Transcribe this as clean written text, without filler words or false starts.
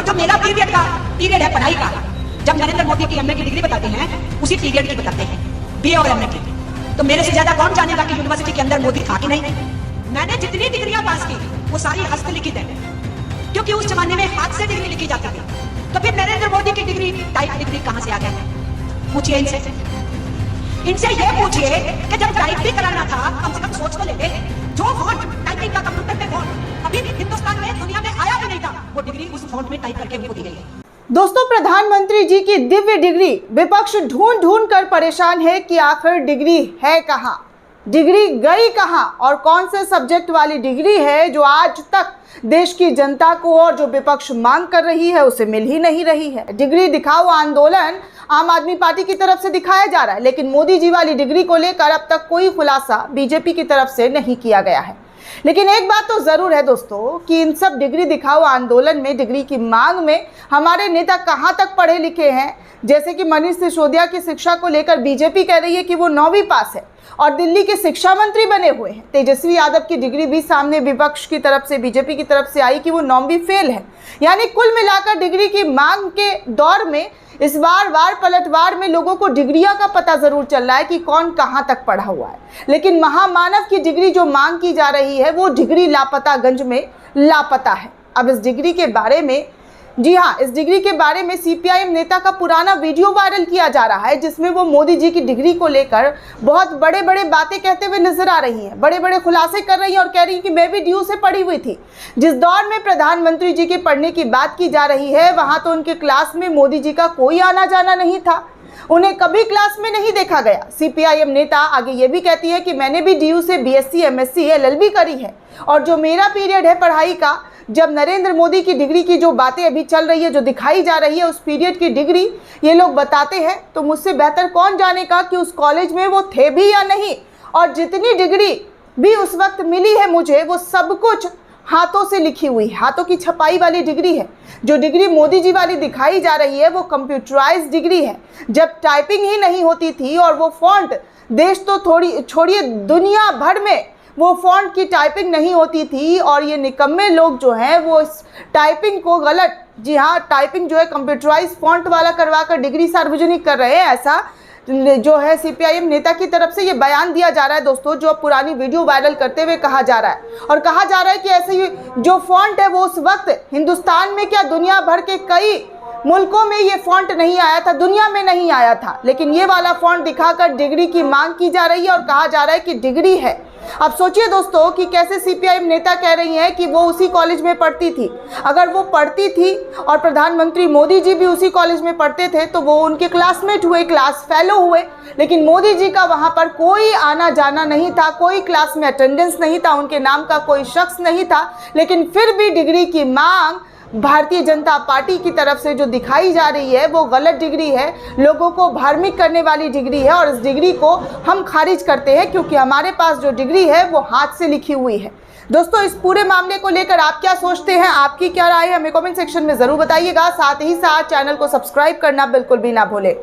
जो मेरा पीरियड है पढ़ाई का, जब नरेंद्र मोदी की एमए की डिग्री बताते हैं उसी पीरियड की बताते हैं, बीए और एमए की। तो मेरे से ज्यादा कौन जानेगा कि यूनिवर्सिटी के अंदर मोदी था कि नहीं। मैंने जितनी डिग्रियां पास की वो सारी हस्तलिखित है, क्योंकि उस जमाने में हाथ से डिग्री लिखी जाती थी। तो फिर नरेंद्र मोदी की डिग्री टाइप डिग्री कहां से आ गई? पूछिए इनसे ये पूछिए कि जब टाइप भी कराना था कम से कम सोच तो लेते। जो फॉन्ट टाइपिंग का कंप्यूटर पे फॉन्ट अभी हिंदुस्तान में दुनिया में आया भी नहीं था, वो डिग्री उस फॉन्ट में टाइप करके उनको दी गई है। दोस्तों, प्रधानमंत्री जी की दिव्य डिग्री विपक्ष ढूंढ कर परेशान है कि आखिर डिग्री है कहां, डिग्री गई कहां और कौन से सब्जेक्ट वाली डिग्री है जो आज तक देश की जनता को और जो विपक्ष मांग कर रही है उसे मिल ही नहीं रही है। डिग्री दिखाओ आंदोलन आम आदमी पार्टी की तरफ से दिखाया जा रहा है, लेकिन मोदी जी वाली डिग्री को लेकर अब तक कोई खुलासा बीजेपी की तरफ से नहीं किया गया है। लेकिन एक बात तो जरूर है दोस्तों कि इन सब डिग्री दिखाओ आंदोलन में, डिग्री की मांग में हमारे नेता कहां तक पढ़े लिखे हैं। जैसे कि मनीष सिसोदिया की शिक्षा को लेकर बीजेपी कह रही है कि वो 9वीं पास है और दिल्ली के शिक्षा मंत्री बने हुए हैं। तेजस्वी यादव की डिग्री भी सामने विपक्ष की तरफ से, बीजेपी की तरफ से आई कि वो 9वीं फेल है। यानी कुल मिलाकर डिग्री की मांग के दौर में इस बार वार पलटवार में लोगों को डिग्रियां का पता जरूर चल रहा है कि कौन कहां तक पढ़ा हुआ है, लेकिन महामानव की डिग्री जो मांग की जा रही है वो डिग्री लापतागंज में लापता है। अब इस डिग्री के बारे में, जी हाँ, इस डिग्री के बारे में सीपीआईएम नेता का पुराना वीडियो वायरल किया जा रहा है, जिसमें वो मोदी जी की डिग्री को लेकर बहुत बड़े बड़े बातें कहते हुए नजर आ रही हैं, बड़े बड़े खुलासे कर रही हैं और कह रही हैं कि मैं भी ड्यू से पढ़ी हुई थी। जिस दौर में प्रधानमंत्री जी के पढ़ने की बात की जा रही है वहां तो उनके क्लास में मोदी जी का कोई आना जाना नहीं था, उन्हें कभी क्लास में नहीं देखा गया। सीपीआईएम नेता आगे ये भी कहती है कि मैंने भी डीयू से बीएससी, एमएससी, एलएलबी करी है और जो मेरा पीरियड है पढ़ाई का, जब नरेंद्र मोदी की डिग्री की जो बातें अभी चल रही है, जो दिखाई जा रही है, उस पीरियड की डिग्री ये लोग बताते हैं तो मुझसे बेहतर कौन जानेगा कि उस कॉलेज में वो थे भी या नहीं। और जितनी डिग्री भी उस वक्त मिली है मुझे, वो सब कुछ हाथों से लिखी हुई, हाथों की छपाई वाली डिग्री है। जो डिग्री मोदी जी वाली दिखाई जा रही है वो कंप्यूटराइज्ड डिग्री है, जब टाइपिंग ही नहीं होती थी और वो फॉन्ट, देश तो थोड़ी छोड़िए दुनिया भर में वो फॉन्ट की टाइपिंग नहीं होती थी और ये निकम्मे लोग जो हैं वो इस टाइपिंग को गलत, जी हाँ, टाइपिंग जो है कंप्यूटराइज फॉन्ट वाला करवा कर डिग्री सार्वजनिक कर रहे हैं। ऐसा जो है सीपीआईएम नेता की तरफ से ये बयान दिया जा रहा है दोस्तों, जो पुरानी वीडियो वायरल करते हुए कहा जा रहा है। और कहा जा रहा है कि ऐसे ही जो फॉन्ट है वो उस वक्त हिंदुस्तान में क्या दुनिया भर के कई मुल्कों में ये फॉन्ट नहीं आया था, दुनिया में नहीं आया था, लेकिन ये वाला फॉन्ट दिखाकर डिग्री की मांग की जा रही है और कहा जा रहा है कि डिग्री है। अब सोचिए दोस्तों कि कैसे सीपीआईएम नेता कह रही हैं कि वो उसी कॉलेज में पढ़ती थी। अगर वो पढ़ती थी और प्रधानमंत्री मोदी जी भी उसी कॉलेज में पढ़ते थे तो वो उनके क्लासमेट हुए, क्लास फेलो हुए, लेकिन मोदी जी का वहां पर कोई आना जाना नहीं था, कोई क्लास में अटेंडेंस नहीं था, उनके नाम का कोई शख्स नहीं था, लेकिन फिर भी डिग्री की मांग भारतीय जनता पार्टी की तरफ से जो दिखाई जा रही है वो गलत डिग्री है, लोगों को भ्रमित करने वाली डिग्री है और इस डिग्री को हम खारिज करते हैं क्योंकि हमारे पास जो डिग्री है वो हाथ से लिखी हुई है। दोस्तों, इस पूरे मामले को लेकर आप क्या सोचते हैं, आपकी क्या राय है, हमें कमेंट सेक्शन में जरूर बताइएगा। साथ ही साथ चैनल को सब्सक्राइब करना बिल्कुल भी ना भूलें।